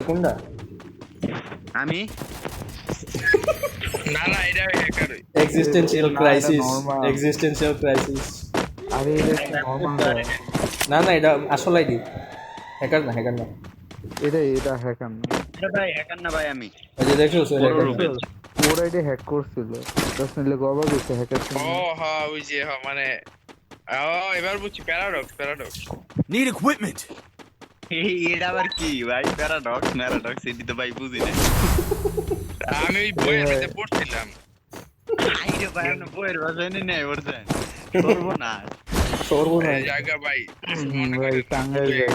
কোনটা? আমি না না এটা হ্যাকার এক্সিস্টেন্সিয়াল না, এটা ক্রাইসিস, normal। Existential crisis. আরে এটা কি নরমাল? না না, এটা আসল আইডি, হ্যাকার না, হ্যাকার না। এটা হ্যাকার না। ভাই হ্যাকার না ভাই আমি এই যে দেখছো সে হ্যাকার না। ওর আইডি হ্যাক করছিল, জাস্ট নিলে গবা গেছে হ্যাকার ছিল। ও হ্যাঁ ওই যে হ্যাঁ মানে এবার বুঝছি প্যারাডক্স Need equipment. এটা আবার কি ভাই প্যারাডক্স এটি তো ভাই বুঝি না আমি ওই বইয়ের মধ্যে পড়ছিলাম আইরে ভাই আপনি বইয়ের ভাষায় নেই বলছেন করবো না সর্বনাশ। এই জায়গা ভাই ভাই টাঙ্গাইল যাই,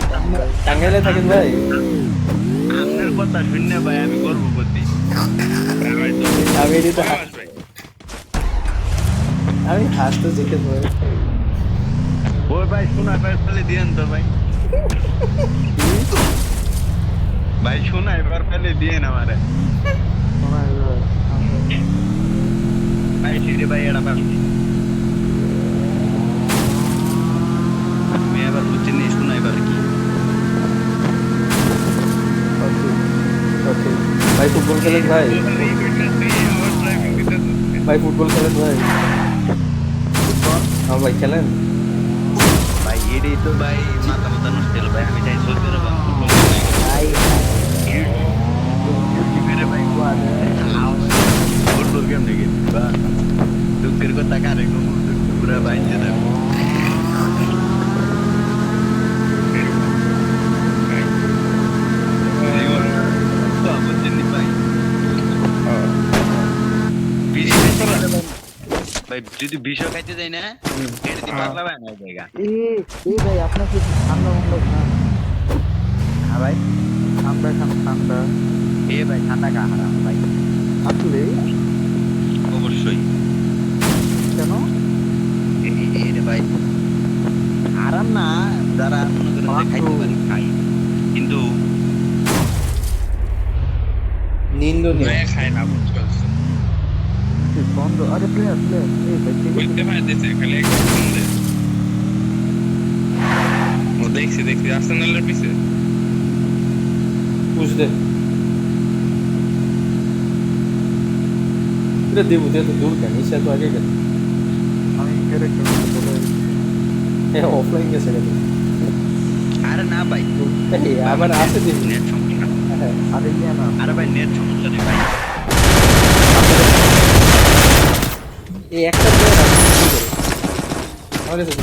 টাঙ্গাইলে থাকেন ভাই? আপনার কথা শুনে ভাই আমি করবো করতে আমি এদিকে ভাই আমি হাসতে শিখে ভাই। ওই ভাই শোনায় ভাই ফেলে দিয়েন তো ভাই ভাই শোনায় এবার ফেলে দিয়েন আমারে শোনাই ভাই। ভাই ঠিক ভাই এটা পাচ্ছি আমি এবার বুঝছি নি শোনায় এবার কি ওকে, ভাই ফুটবল খেলেন ভাই? ভাই ফুটবল খেলেন ভাই? হ্যাঁ ভাই খেলেন। ভাই এটাই তো ভাই মাথা মাথা নষ্ট হলো ভাই আমি চাই সৌদি আরব ভাই ফুটবল গেম নাকি বা দুঃখের কথা কারে পুরা বাইতে দেবো ভাই যদি বিষ খাইতে যাই না এটা দিয়ে পাতলা ভাই না জায়গা এ ভাই আপনাকে ঠান্ডা মন্ডা খান। হ্যাঁ ভাই ঠান্ডা খান, ঠান্ডা। এ ভাই ঠান্ডা খা হারাম ভাই আসলে অবশ্যই কেন? রে ভাই আরাম না যারা মনে করেন যে খাইতে পারি খাই কিন্তু নিন্দনীয়। খাই না বুঝছো বন্ধ। আরে প্লেয়ার এই ভাই ঠিক আছে। বুঝতে পারতেছে খালি একটা সুন্দর ও দেখছি আর্সেনালের পিছে বুঝতে এটা দেবো তো দূর কেন, সে তো আগে গেছে। আমি ক্যারেক্টার বলে হ্যাঁ অফলাইন গেছে গেছে। আরে না ভাই এই আবার আসে দেবো। নেট সমস্যা হ্যাঁ আরে ইয়া না আরে ভাই নেট সমস্যা নেই ভাই এই একটা প্লেয়ার আমার কাছে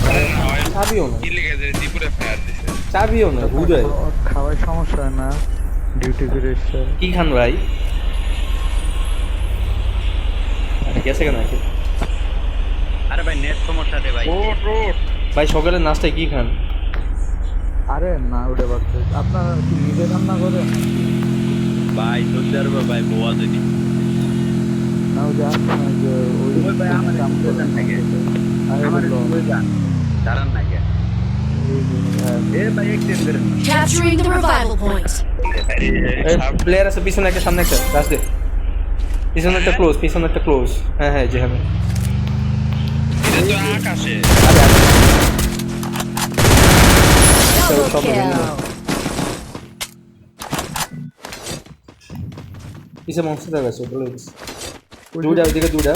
চাবিও না, কি লেগে যায় ত্রিপুরা ফায়ার দিছে চাবিও না উদয়। খাওয়ার সমস্যা হয় না, ডিউটি করে এসে। কি খান ভাই? আরে গেছে কেন আগে? আরে ভাই নেট সমস্যা রে ভাই রোড ভাই সকালের নাস্তায় কি খান? আরে না উঠে পারছে। আপনারা কি নিজে রান্না করেন? ভাই সৌদি আরব ভাই বোয়া যদি না ওই যে আসছে না যে ওই ভাই আমার কাম করে দাঁড়ান নাকি আরে আমার বললো, দাঁড়ান নাকি এই যে, হ্যাঁ, এ ভাই এক্সটেন্ড করেন Capturing the revival point. Player আছে পিছনে একটা, সামনে একটা, লাস্ট দে। পিছনে একটা ক্লোজ। হ্যাঁ হ্যাঁ যেখানে। এটা তো আকাশে Double Double kill. পিছে মনস্টার আছে বলে দিস। দুইটা ওইদিকে দুইটা।